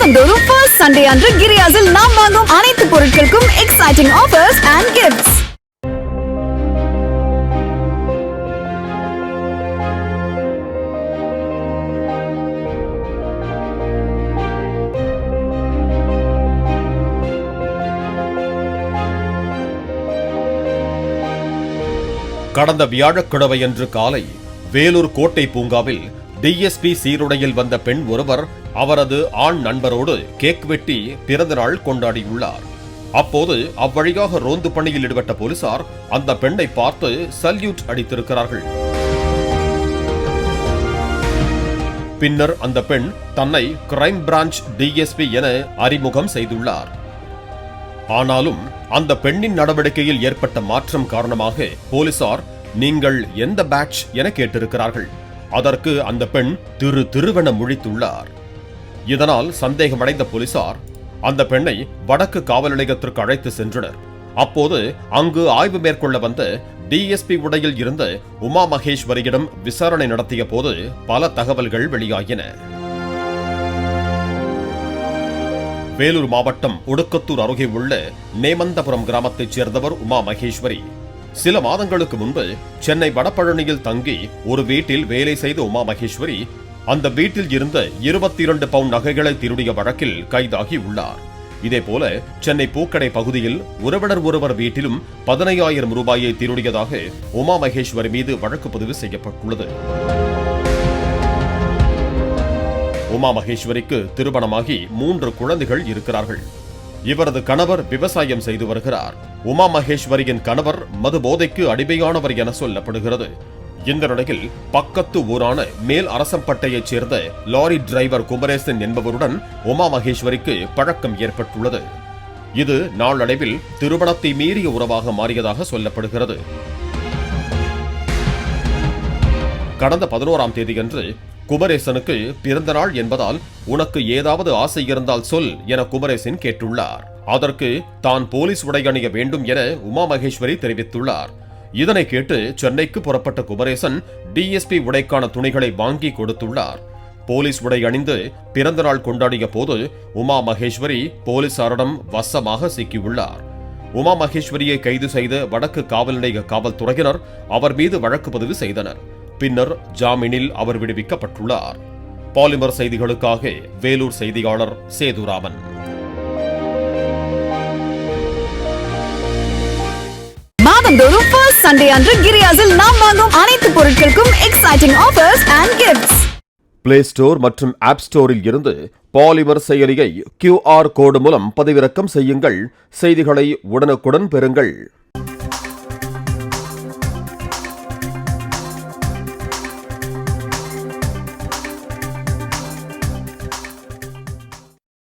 மாதந்தோறும் first Sunday அன்று கிரியாஸில் நாம் வாங்கும் அனைத்து பொருட்களுக்கும் எக்ஸைட்டிங் ஆஃபர்ஸ் அண்ட் கிஃப்ட்ஸ். கடந்த வியாழக்கிழமையன்று காலை வேலூர் கோட்டை பூங்காவில் டிஎஸ்பி சீருடையில் வந்த பெண் ஒருவர் அவரது ஆண் நண்பரோடு கேக் வெட்டி பிறந்தநாள் கொண்டாடியுள்ளார். அப்போது அவ்வழியாக ரோந்து பணியில் ஈடுபட்ட போலீசார் அந்த பெண்ணை பார்த்து சல்யூட் அடித்திருக்கிறார்கள். பின்னர் அந்த பெண் தன்னை கிரைம் பிரான்ச் டிஎஸ்பி என அறிமுகம் செய்துள்ளார். ஆனாலும் அந்த பெண்ணின் நடவடிக்கையில் ஏற்பட்ட மாற்றம் காரணமாக போலீசார் நீங்கள் எந்த பேட்ச் என கேட்டிருக்கிறார்கள். அதற்கு அந்த பெண் திருவென முழித்துள்ளார். இதனால் சந்தேகமடைந்த போலீசார் அந்த பெண்ணை வடக்கு காவல் நிலையத்திற்கு அழைத்து சென்றனர். அப்போது அங்கு ஆய்வு மேற்கொள்ள வந்த டிஎஸ்பி உடையில் இருந்த உமா மகேஸ்வரியிடம் விசாரணை நடத்திய போது பல தகவல்கள் வெளியாகின. வேலூர் மாவட்டம் ஒடுக்கத்தூர் அருகே உள்ள நேமந்தபுரம் கிராமத்தைச் சேர்ந்தவர் உமா மகேஸ்வரி. சில மாதங்களுக்கு முன்பு சென்னை வடபழனியில் தங்கி ஒரு வீட்டில் வேலை செய்த உமா மகேஸ்வரி அந்த வீட்டில் இருந்த 22 பவுண்ட் நகைகளை திருடிய வழக்கில் கைதாகி உள்ளார். இதேபோல சென்னை பூக்கடை பகுதியில் உறவினர் ஒருவர் வீட்டிலும் 15,000 ரூபாயை திருடியதாக உமா மகேஸ்வரி மீது வழக்கு பதிவு செய்யப்பட்டுள்ளது. உமா மகேஸ்வரிக்கு திருமணமாகி 3 குழந்தைகள் இருக்கிறார்கள். இவரது கணவர் விவசாயம் செய்து வருகிறார். உமா மகேஸ்வரியின் கணவர் மது போதைக்கு அடிமையானவர் என சொல்லப்படுகிறது. இந்த நிலையில் பக்கத்து ஊரான மேல் அரசம்பட்டையைச் சேர்ந்த லாரி டிரைவர் குமரேசன் என்பவருடன் உமா மகேஸ்வரிக்கு பழக்கம் ஏற்பட்டுள்ளது. இது நாளடைவில் திருமணத்தை மீறிய உறவாக மாறியதாக சொல்லப்படுகிறது. கடந்த 11ஆம் தேதியன்று குமரேசனுக்கு பிறந்த நாள் என்பதால் உனக்கு ஏதாவது ஆசை இருந்தால் சொல் என குமரேசன் கேட்டுள்ளார். அதற்கு தான் போலீஸ் உடை அணிய வேண்டும் என உமா மகேஸ்வரி தெரிவித்துள்ளார். இதனை கேட்டு சென்னைக்கு புறப்பட்ட குமரேசன் டிஎஸ்பி உடைக்கான துணிகளை வாங்கி கொடுத்துள்ளார். போலீஸ் உடை அணிந்து பிறந்த நாள் கொண்டாடிய போது உமா மகேஸ்வரி போலீசாரிடம் வசமாக சிக்கியுள்ளார். உமா மகேஸ்வரியை கைது செய்த வடக்கு காவல் நிலைய காவல்துறையினர் அவர் மீது வழக்கு பதிவு செய்தனர். பின்னர் ஜாமீனில் அவர் விடுவிக்கப்பட்டுள்ளார். பாலிமர் செய்திகளுக்காக வேலூர் செய்தியாளர் சேதுராமன். மாதந்தோறும் ஃபர்ஸ்ட் சண்டே அன்று கிரியாஸில் நாம் வாங்கும் அனைத்து பொருட்களுக்கும் exciting offers and gifts. Play store மற்றும் ஆப் ஸ்டோரில் இருந்து பாலிமர் செயலியை QR கோடு மூலம் பதிவிறக்கம் செய்யுங்கள். செய்திகளை உடனுக்குடன் பெறுங்கள்.